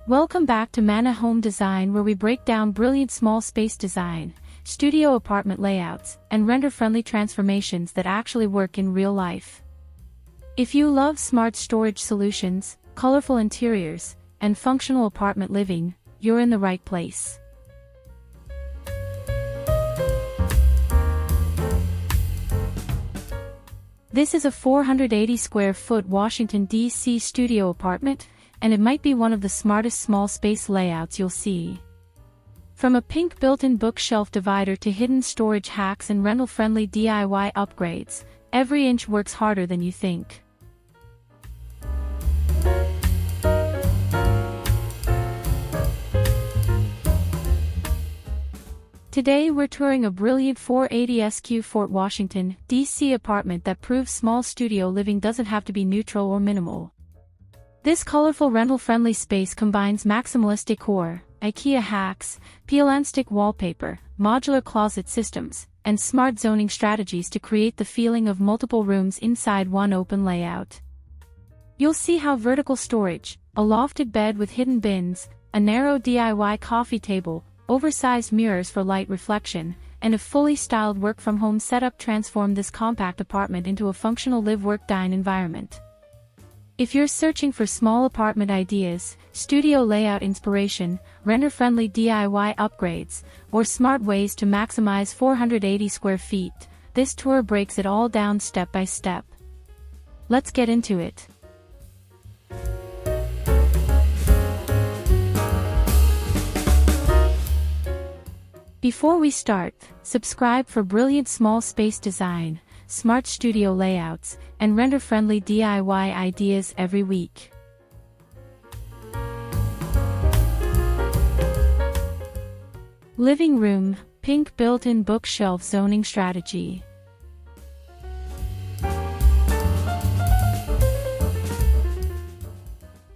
Welcome back to Manna Home Design, where we break down brilliant small space design, studio apartment layouts, and render-friendly transformations that actually work in real life. If you love smart storage solutions, colorful interiors, and functional apartment living, you're in the right place. This is a 480 square foot Washington, D.C. studio apartment, and it might be one of the smartest small space layouts you'll see. From a pink built-in bookshelf divider to hidden storage hacks and rental-friendly DIY upgrades, every inch works harder than you think. Today we're touring a brilliant 480 SQ Fort Washington, D.C. apartment that proves small studio living doesn't have to be neutral or minimal. This colorful rental-friendly space combines maximalist decor, IKEA hacks, peel-and-stick wallpaper, modular closet systems, and smart zoning strategies to create the feeling of multiple rooms inside one open layout. You'll see how vertical storage, a lofted bed with hidden bins, a narrow DIY coffee table, oversized mirrors for light reflection, and a fully styled work-from-home setup transform this compact apartment into a functional live-work-dine environment. If you're searching for small apartment ideas, studio layout inspiration, render-friendly DIY upgrades, or smart ways to maximize 480 square feet, this tour breaks it all down step by step. Let's get into it. Before we start, subscribe for brilliant small space design, smart studio layouts, and render-friendly DIY ideas every week. Living room, pink built-in bookshelf zoning strategy.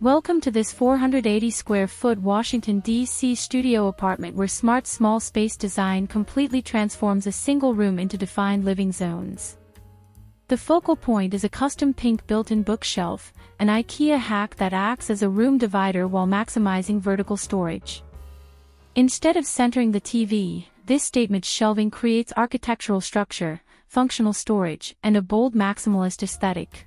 Welcome to this 480 square foot Washington, D.C. studio apartment where smart small space design completely transforms a single room into defined living zones. The focal point is a custom pink built-in bookshelf, an IKEA hack that acts as a room divider while maximizing vertical storage. Instead of centering the TV, this statement shelving creates architectural structure, functional storage, and a bold maximalist aesthetic.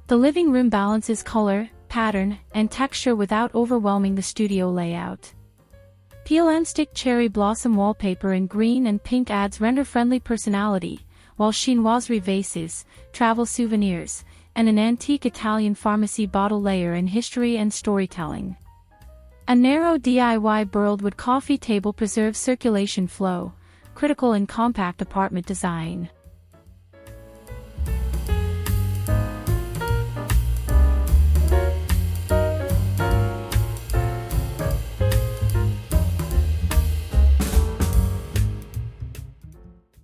The living room balances color, pattern, and texture without overwhelming the studio layout. Peel-and-stick cherry blossom wallpaper in green and pink adds render-friendly personality, while chinoiserie vases, travel souvenirs, and an antique Italian pharmacy bottle layer in history and storytelling. A narrow DIY burled wood coffee table preserves circulation flow, critical in compact apartment design.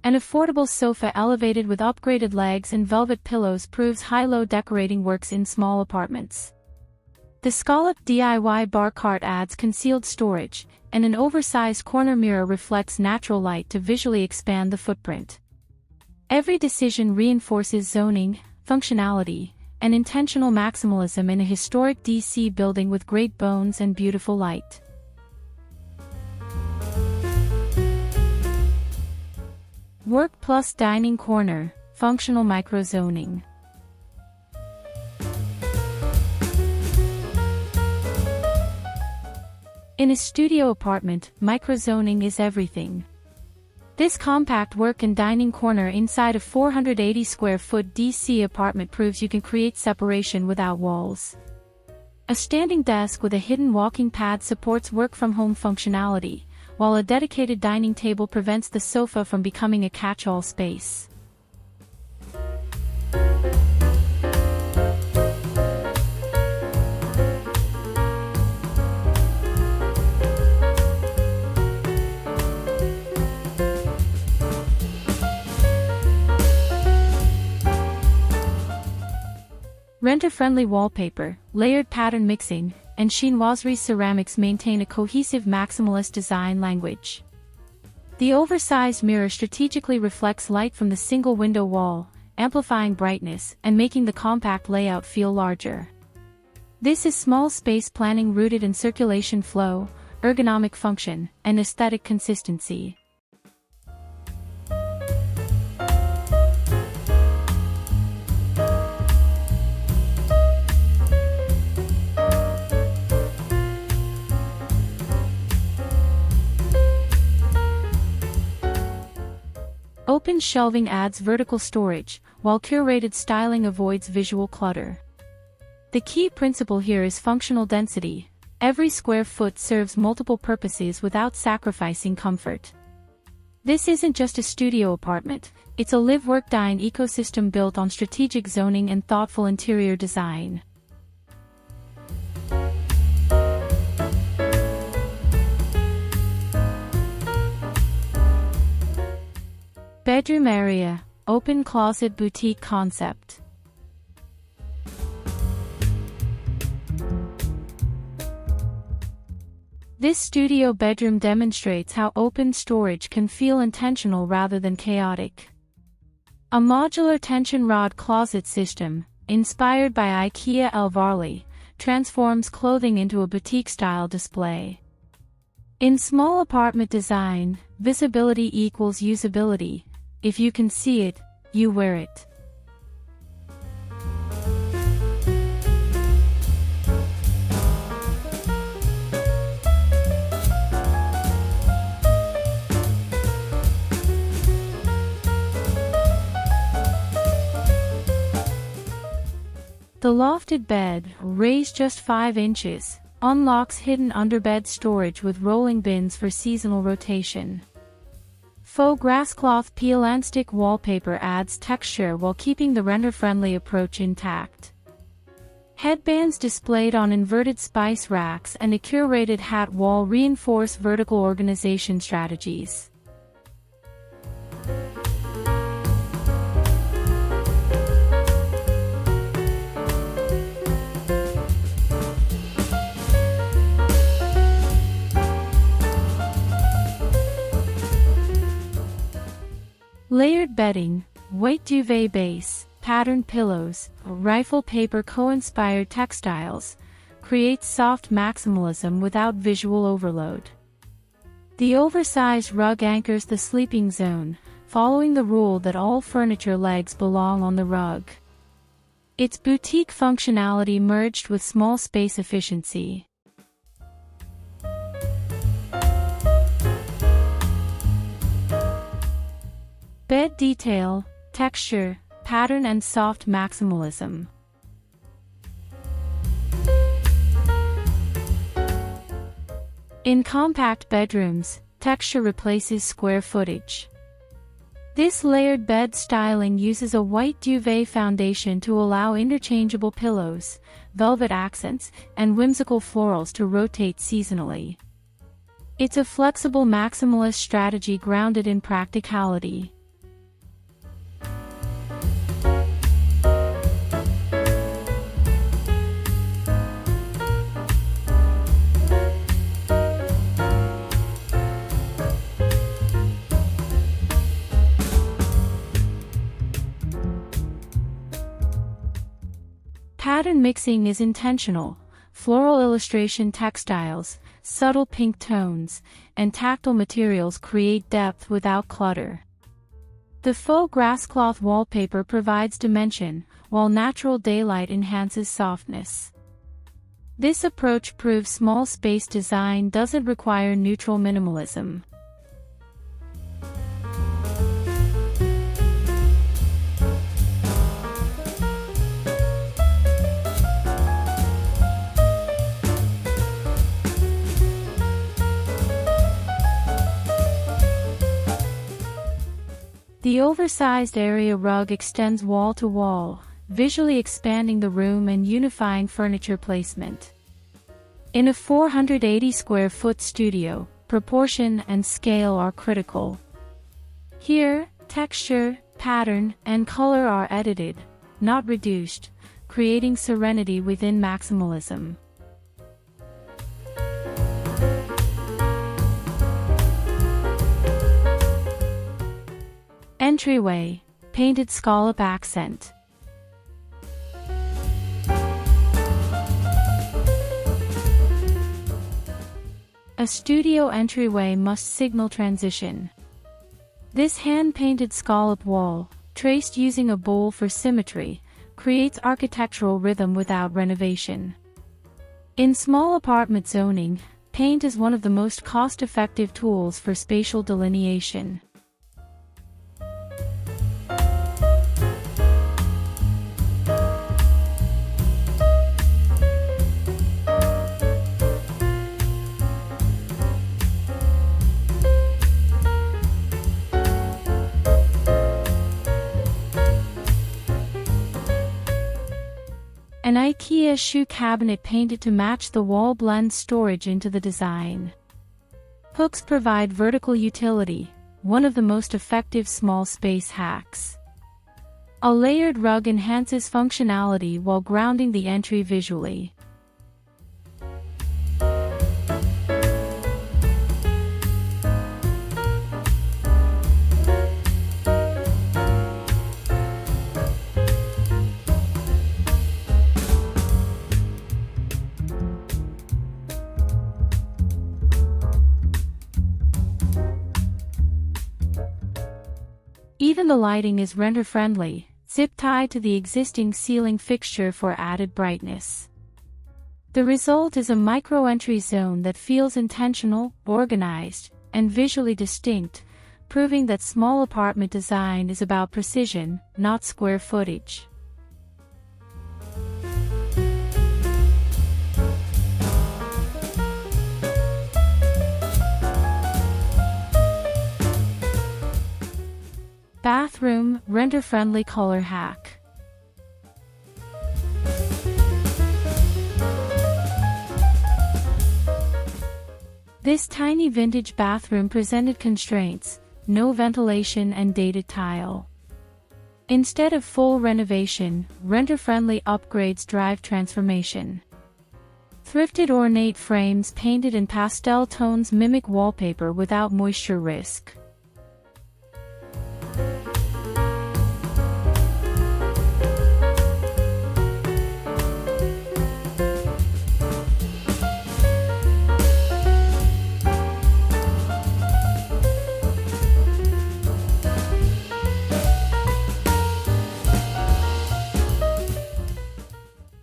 An affordable sofa elevated with upgraded legs and velvet pillows proves high-low decorating works in small apartments. The scalloped DIY bar cart adds concealed storage, and an oversized corner mirror reflects natural light to visually expand the footprint. Every decision reinforces zoning, functionality, and intentional maximalism in a historic DC building with great bones and beautiful light. Work plus dining corner, functional microzoning. In a studio apartment, microzoning is everything. This compact work and dining corner inside a 480 square foot DC apartment proves you can create separation without walls. A standing desk with a hidden walking pad supports work-from-home functionality, while a dedicated dining table prevents the sofa from becoming a catch-all space. Renter-friendly wallpaper, layered pattern mixing, and chinoiserie ceramics maintain a cohesive maximalist design language. The oversized mirror strategically reflects light from the single window wall, amplifying brightness and making the compact layout feel larger. This is small space planning rooted in circulation flow, ergonomic function, and aesthetic consistency. Open shelving adds vertical storage, while curated styling avoids visual clutter. The key principle here is functional density. Every square foot serves multiple purposes without sacrificing comfort. This isn't just a studio apartment, it's a live-work-dine ecosystem built on strategic zoning and thoughtful interior design. Bedroom area, open closet boutique concept. This studio bedroom demonstrates how open storage can feel intentional rather than chaotic. A modular tension rod closet system, inspired by IKEA Varley, transforms clothing into a boutique-style display. In small apartment design, visibility equals usability. If you can see it, you wear it. The lofted bed, raised just 5 inches, unlocks hidden underbed storage with rolling bins for seasonal rotation. Faux grasscloth peel-and-stick wallpaper adds texture while keeping the renter-friendly approach intact. Headbands displayed on inverted spice racks and a curated hat wall reinforce vertical organization strategies. Layered bedding, white duvet base, patterned pillows, rifle paper co-inspired textiles, creates soft maximalism without visual overload. The oversized rug anchors the sleeping zone, following the rule that all furniture legs belong on the rug. It's boutique functionality merged with small space efficiency. Bed detail, texture, pattern and soft maximalism. In compact bedrooms, texture replaces square footage. This layered bed styling uses a white duvet foundation to allow interchangeable pillows, velvet accents, and whimsical florals to rotate seasonally. It's a flexible maximalist strategy grounded in practicality. Pattern mixing is intentional. Floral illustration textiles, subtle pink tones, and tactile materials create depth without clutter. The faux grasscloth wallpaper provides dimension, while natural daylight enhances softness. This approach proves small space design doesn't require neutral minimalism. The oversized area rug extends wall to wall, visually expanding the room and unifying furniture placement. In a 480 square foot studio, proportion and scale are critical. Here, texture, pattern, and color are edited, not reduced, creating serenity within maximalism. Entryway, painted scallop accent. A studio entryway must signal transition. This hand-painted scallop wall, traced using a bowl for symmetry, creates architectural rhythm without renovation. In small apartment zoning, paint is one of the most cost-effective tools for spatial delineation. An IKEA shoe cabinet painted to match the wall blends storage into the design. Hooks provide vertical utility, one of the most effective small space hacks. A layered rug enhances functionality while grounding the entry visually. Even the lighting is renter-friendly, zip-tied to the existing ceiling fixture for added brightness. The result is a micro-entry zone that feels intentional, organized, and visually distinct, proving that small apartment design is about precision, not square footage. Bathroom, renter-friendly color hack. This tiny vintage bathroom presented constraints: no ventilation and dated tile. Instead of full renovation, renter-friendly upgrades drive transformation. Thrifted ornate frames painted in pastel tones mimic wallpaper without moisture risk.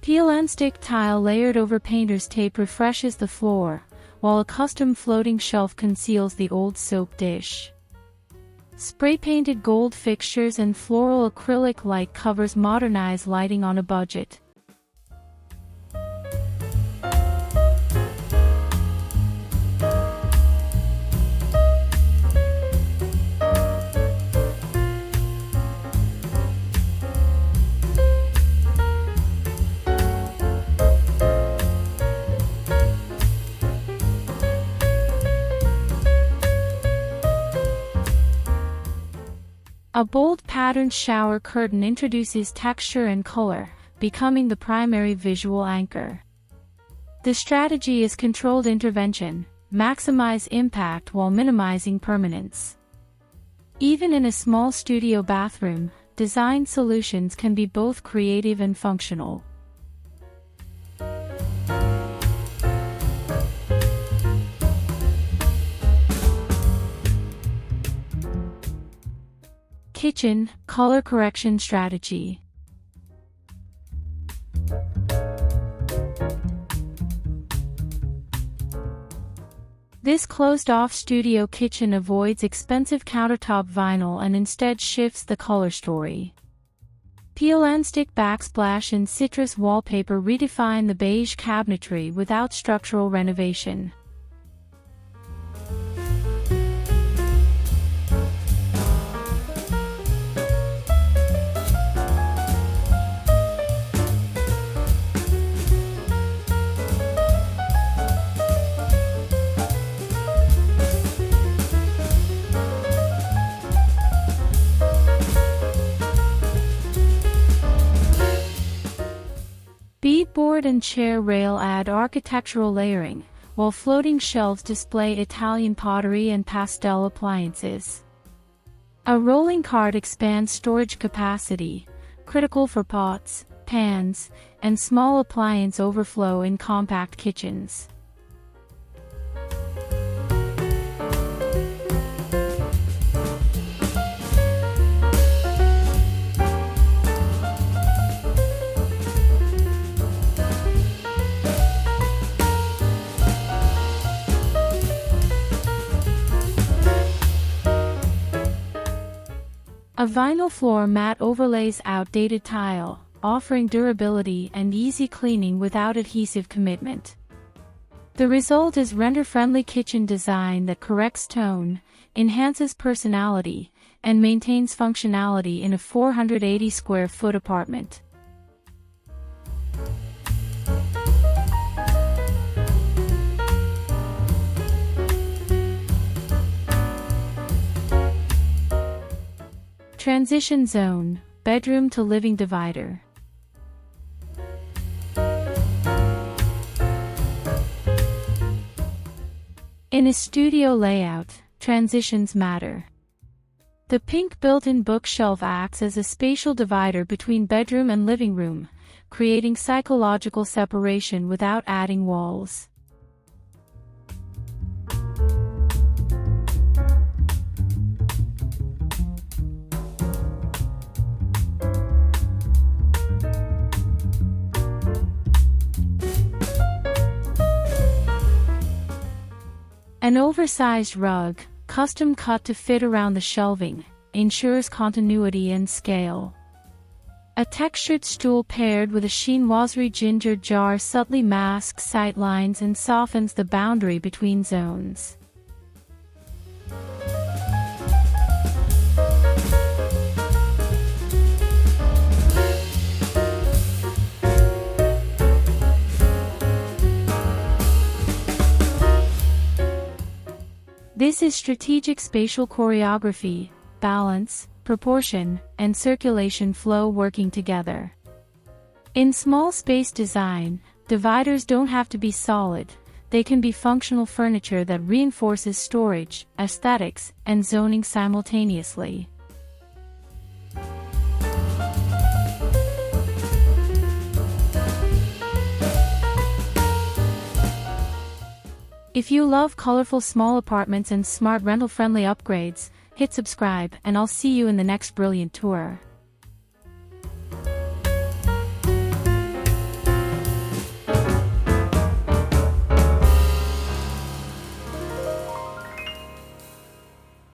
Peel and stick tile layered over painter's tape refreshes the floor, while a custom floating shelf conceals the old soap dish. Spray-painted gold fixtures and floral acrylic light covers modernize lighting on a budget. A bold patterned shower curtain introduces texture and color, becoming the primary visual anchor. The strategy is controlled intervention, maximize impact while minimizing permanence. Even in a small studio bathroom, design solutions can be both creative and functional. Kitchen, color correction strategy. This closed-off studio kitchen avoids expensive countertop vinyl and instead shifts the color story. Peel and stick backsplash and citrus wallpaper redefine the beige cabinetry without structural renovation. Beadboard and chair rail add architectural layering, while floating shelves display Italian pottery and pastel appliances. A rolling cart expands storage capacity, critical for pots, pans, and small appliance overflow in compact kitchens. A vinyl floor mat overlays outdated tile, offering durability and easy cleaning without adhesive commitment. The result is renter-friendly kitchen design that corrects tone, enhances personality, and maintains functionality in a 480 square foot apartment. Transition zone, bedroom to living divider. In a studio layout, transitions matter. The pink built-in bookshelf acts as a spatial divider between bedroom and living room, creating psychological separation without adding walls. An oversized rug, custom cut to fit around the shelving, ensures continuity and scale. A textured stool paired with a chinoiserie ginger jar subtly masks sight lines and softens the boundary between zones. This is strategic spatial choreography, balance, proportion, and circulation flow working together. In small space design, dividers don't have to be solid, they can be functional furniture that reinforces storage, aesthetics, and zoning simultaneously. If you love colorful small apartments and smart rental-friendly upgrades, hit subscribe and I'll see you in the next brilliant tour.